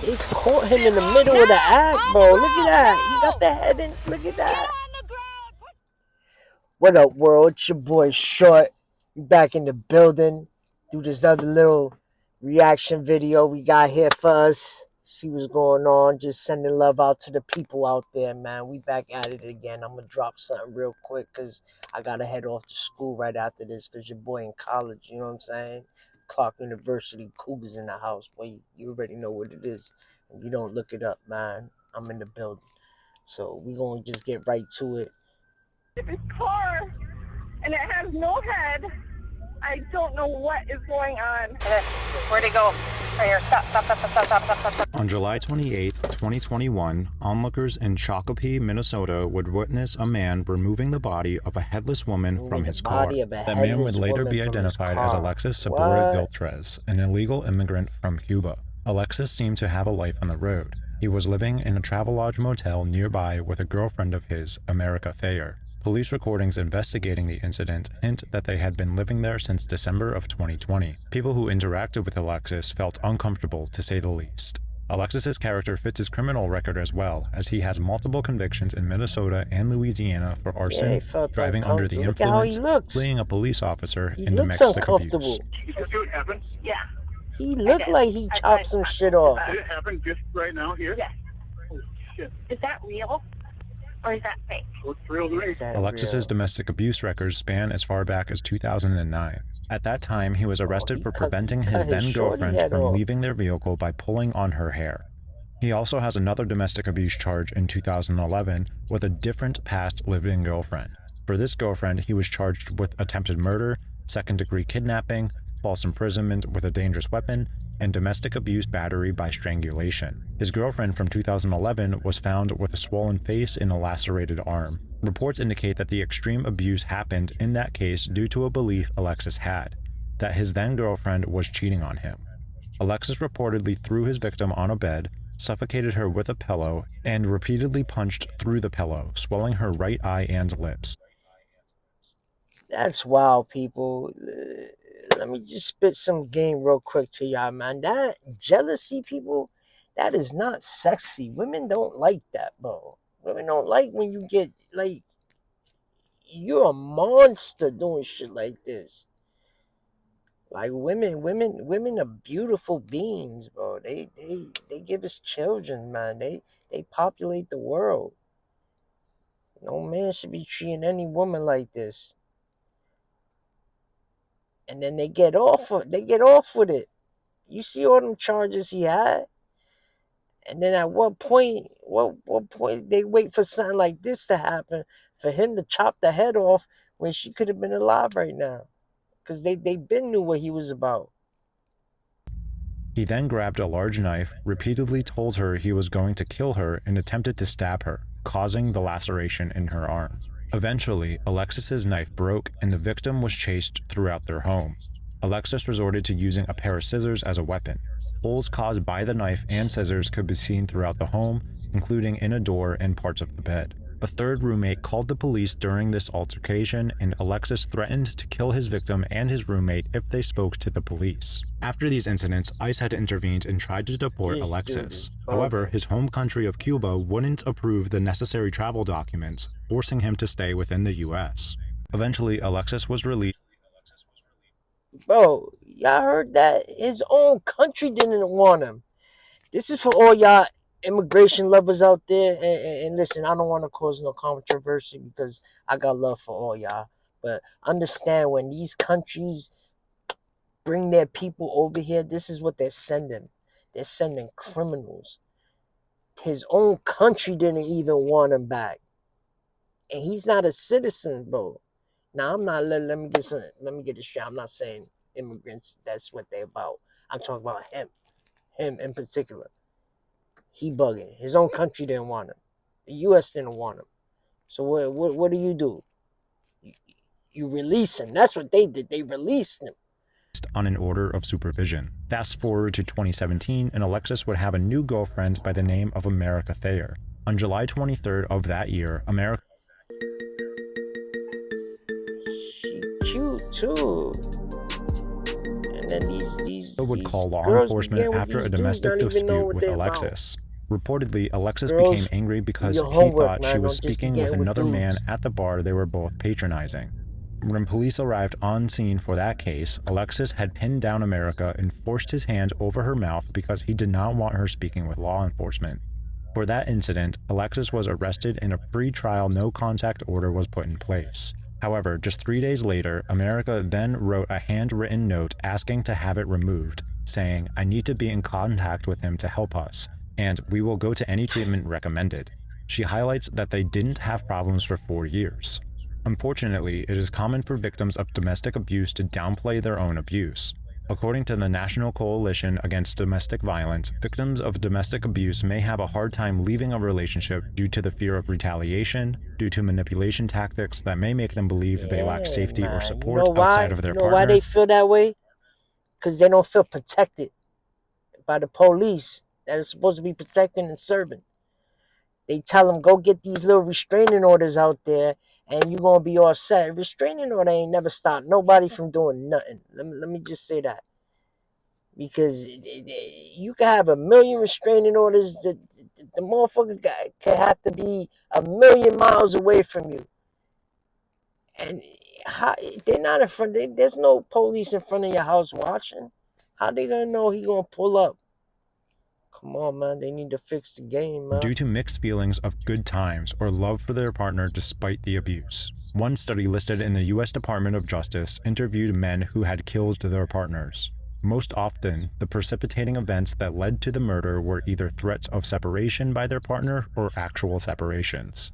They caught him in the middle of the act, bro. Look at that. He got the head in. Look at that. What up, world? It's your boy Short. We back in the building. Do this other little reaction video we got here for us. See what's going on. Just sending love out to the people out there, man. We back at it again. I'm gonna drop something real quick because I gotta head off to school right after this because your boy in college, you know what I'm saying? Clark University Cougars in the house. Boy, you already know what it is. If you don't look it up, man, I'm in the building. So we gonna just get right to it. This car, and it has no head. I don't know what is going on. Where'd it go? Right here. Stop. On July 28, 2021, onlookers in Shakopee, Minnesota would witness a man removing the body of a headless woman from his car. That man would later be identified as Alexis Sabora Viltres, an illegal immigrant from Cuba. Alexis seemed to have a life on the road. He was living in a Travelodge motel nearby with a girlfriend of his, America Thayer. Police recordings investigating the incident hint that they had been living there since December of 2020. People who interacted with Alexis felt uncomfortable, to say the least. Alexis's character fits his criminal record as well, as he has multiple convictions in Minnesota and Louisiana for arson, driving under the influence, fleeing a police officer, and domestic abuse. You see what happened? Yeah. He looked like he chopped some shit off. Did it happen just right now here? Yes. Holy shit. Is that real? Or is that fake? Looks real to me. Alexis's domestic abuse records span as far back as 2009. At that time, he was arrested for preventing his then-girlfriend from leaving their vehicle by pulling on her hair. He also has another domestic abuse charge in 2011 with a different past living girlfriend. For this girlfriend, he was charged with attempted murder, second-degree kidnapping, false imprisonment with a dangerous weapon, and domestic abuse battery by strangulation. His girlfriend from 2011 was found with a swollen face and a lacerated arm. Reports indicate that the extreme abuse happened in that case due to a belief Alexis had, that his then-girlfriend was cheating on him. Alexis reportedly threw his victim on a bed, suffocated her with a pillow, and repeatedly punched through the pillow, swelling her right eye and lips. That's wild, people. Let me just spit some game real quick to y'all, man. That jealousy, people, that is not sexy. Women don't like that, bro. Women don't like when you get, like, you're a monster doing shit like this. Like, women are beautiful beings, bro. They give us children, man. They populate the world. No man should be treating any woman like this. And then they get off with it. You see all them charges he had? And then at what point they wait for something like this to happen for him to chop the head off when she could have been alive right now? Because they been knew what he was about. He then grabbed a large knife, repeatedly told her he was going to kill her, and attempted to stab her, causing the laceration in her arm. Eventually, Alexis's knife broke and the victim was chased throughout their home. Alexis resorted to using a pair of scissors as a weapon. Holes caused by the knife and scissors could be seen throughout the home, including in a door and parts of the bed. A third roommate called the police during this altercation, and Alexis threatened to kill his victim and his roommate if they spoke to the police. After these incidents, ICE had intervened and tried to deport Alexis. However, his home country of Cuba wouldn't approve the necessary travel documents, forcing him to stay within the U.S. Eventually, Alexis was released. Bro, y'all heard that? His own country didn't want him. This is for all y'all immigration lovers out there, and listen, I don't want to cause no controversy because I got love for all y'all, but understand when these countries bring their people over here, this is what they're sending criminals. His own country didn't even want him back, and he's not a citizen, bro. Now I'm not let me get this straight. I'm not saying immigrants, that's what they're about. I'm talking about him in particular. He bugging. His own country didn't want him. The U.S. didn't want him. So what do? You release him. That's what they did. They released him on an order of supervision. Fast forward to 2017, and Alexis would have a new girlfriend by the name of America Thayer. On July 23rd of that year, America... She cute too. And then these would These call law girls be enforcement getting with after a these dudes, domestic don't even know dispute what with they're about. Alexis. Reportedly, Alexis Girls, became angry do because your he homework, thought man. she was Don't just be speaking with getting with another man dudes. at the bar they were both patronizing. When police arrived on scene for that case, Alexis had pinned down America and forced his hand over her mouth because he did not want her speaking with law enforcement. For that incident, Alexis was arrested and a pre-trial no-contact order was put in place. However, just 3 days later, America then wrote a handwritten note asking to have it removed, saying, "I need to be in contact with him to help us, and we will go to any treatment recommended." She highlights that they didn't have problems for 4 years. Unfortunately, it is common for victims of domestic abuse to downplay their own abuse. According to the National Coalition Against Domestic Violence, victims of domestic abuse may have a hard time leaving a relationship due to the fear of retaliation, due to manipulation tactics that may make them believe they lack Yeah, safety or man. You support know outside why? of You their know why partner. they feel that way? Because they don't feel protected by the police that is supposed to be protecting and serving. They tell them, go get these little restraining orders out there and you're going to be all set. Restraining order ain't never stopped nobody from doing nothing. Let me just say that. Because you can have a million restraining orders. The motherfucker can have to be a million miles away from you. And how, they're not in front. There's no police in front of your house watching. How they going to know he going to pull up? Come on, man. They need to fix the game, man. Due to mixed feelings of good times or love for their partner despite the abuse. One study listed in the U.S. Department of Justice interviewed men who had killed their partners. Most often, the precipitating events that led to the murder were either threats of separation by their partner or actual separations.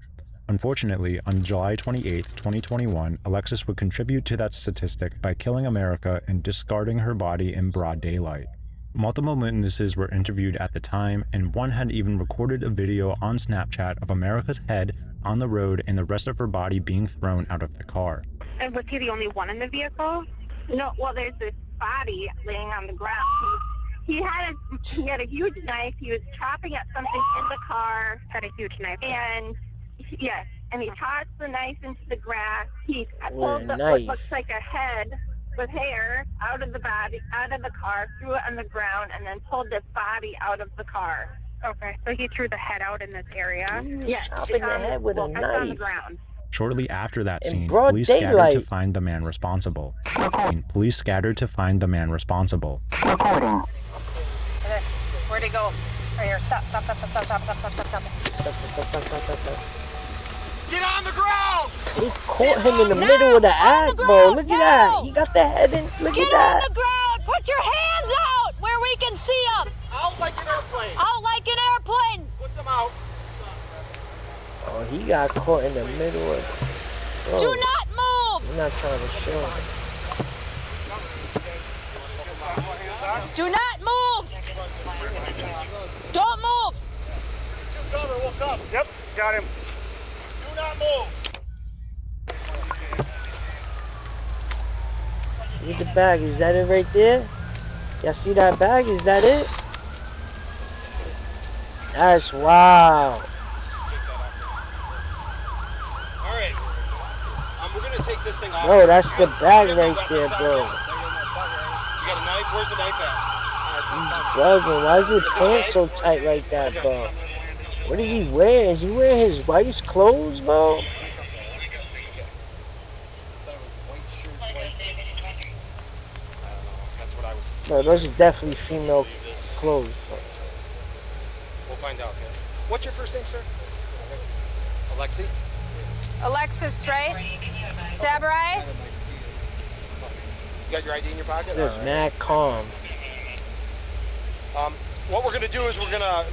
Unfortunately, on July 28, 2021, Alexis would contribute to that statistic by killing America and discarding her body in broad daylight. Multiple witnesses were interviewed at the time, and one had even recorded a video on Snapchat of America's head on the road and the rest of her body being thrown out of the car. And was he the only one in the vehicle? No, well, there's this body laying on the ground. He had a huge knife. He was chopping at something in the car. Had a huge knife. And yes, and he tossed the knife into the grass. He pulled what looks like a head with hair out of the car, threw it on the ground, and then pulled this body out of the car. Okay, so he threw the head out in this area. Yeah, chopping the head with a knife on the ground. Shortly after that In scene, broad police scattered daylight. to find the man responsible. Police scattered to find the man responsible. Recording. Okay. Where'd he go? Right here. Stop. Stop. Stop. Stop. Stop. Stop. Stop. Stop. Stop. Stop. Get on the ground! He caught him in the middle of the act, bro. Look at that. He got the head in. Look at that. Get on the ground! Put your hands out where we can see them! Out like an airplane. Out like an airplane! Put them out. Oh, he got caught in the middle of. Bro, Do not move! I'm not trying to show him. Do not move! Don't move! Cover, we'll come. Yep, got him. Do not move. Look at the bag. Is that it right there? Y'all see that bag? Is that it? That's wow. All right. We're going to take this thing off. Bro, that's the bag right there, bro. You got a knife? Where's the knife at? Bugging. Why is his pants so tight like that, bro? What is he wearing? Is he wearing his wife's clothes, bro? Bro, those are definitely female clothes. We'll find out. Okay? What's your first name, sir? Alexi? Alexis, right? Saburai? You got your ID in your pocket? Just All right. mad calm. What we're gonna do is we're gonna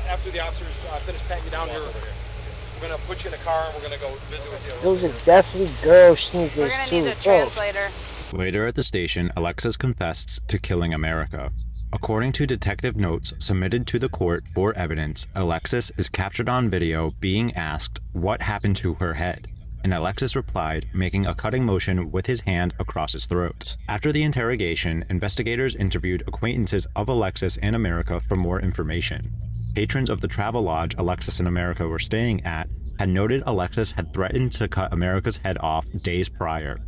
after the officers finish patting you down here, we're gonna put you in a car and we're gonna go visit with you. Those are definitely girl sneakers We're gonna too, need a bro. translator. Later at the station, Alexis confessed to killing America. According to detective notes submitted to the court for evidence, Alexis is captured on video being asked what happened to her head, and Alexis replied, making a cutting motion with his hand across his throat. After the interrogation, investigators interviewed acquaintances of Alexis and America for more information. Patrons of the travel lodge Alexis and America were staying at had noted Alexis had threatened to cut America's head off days prior.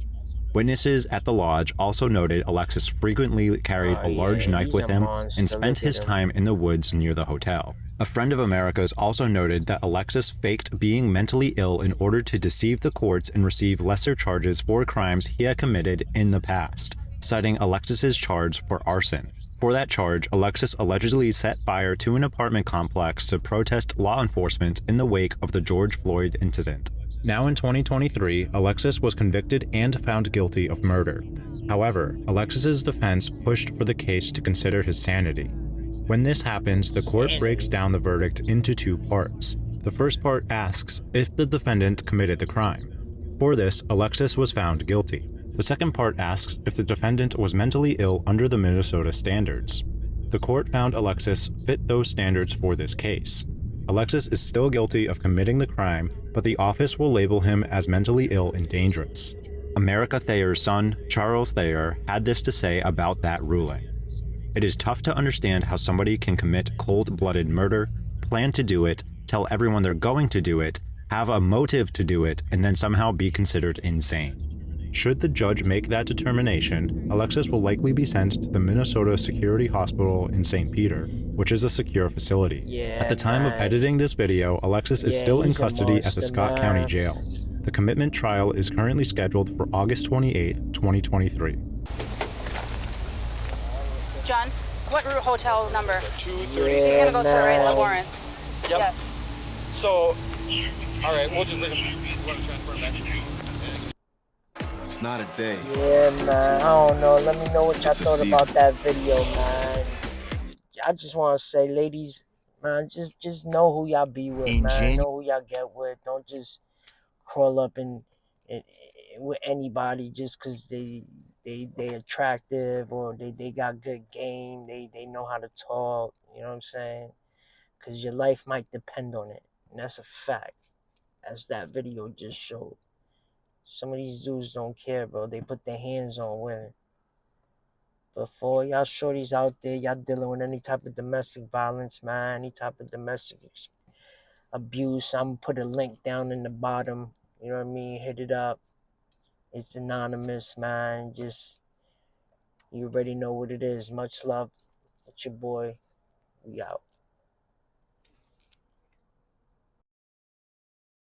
Witnesses at the lodge also noted Alexis frequently carried a large knife with him and spent his time in the woods near the hotel. A friend of America's also noted that Alexis faked being mentally ill in order to deceive the courts and receive lesser charges for crimes he had committed in the past, citing Alexis's charge for arson. For that charge, Alexis allegedly set fire to an apartment complex to protest law enforcement in the wake of the George Floyd incident. Now in 2023, Alexis was convicted and found guilty of murder. However, Alexis's defense pushed for the case to consider his sanity. When this happens, the court breaks down the verdict into two parts. The first part asks if the defendant committed the crime. For this, Alexis was found guilty. The second part asks if the defendant was mentally ill under the Minnesota standards. The court found Alexis fit those standards for this case. Alexis is still guilty of committing the crime, but the office will label him as mentally ill and dangerous. America Thayer's son, Charles Thayer, had this to say about that ruling. It is tough to understand how somebody can commit cold-blooded murder, plan to do it, tell everyone they're going to do it, have a motive to do it, and then somehow be considered insane. Should the judge make that determination, Alexis will likely be sent to the Minnesota Security Hospital in St. Peter, which is a secure facility. Yeah, at the time of editing this video, Alexis is still in custody at the Scott County Jail. The commitment trial is currently scheduled for August 28, 2023. John, what hotel number? 236. He's gonna go start writing the warrant. Yep. Yes. So, all right, we'll just bring him. You want to transfer him back? It's not a day. Yeah, man. I don't know. Let me know what y'all It's a thought season. about that video, man. I just want to say, ladies, man, just know who y'all be with, man. Know who y'all get with. Don't just crawl up in with anybody just because they attractive or they got good game. They know how to talk. You know what I'm saying? Because your life might depend on it, and that's a fact, as that video just showed. Some of these dudes don't care, bro. They put their hands on women. But for y'all shorties out there, y'all dealing with any type of domestic violence, man, any type of domestic abuse, I'm going to put a link down in the bottom. You know what I mean? Hit it up. It's anonymous, man. Just, you already know what it is. Much love. It's your boy. We out.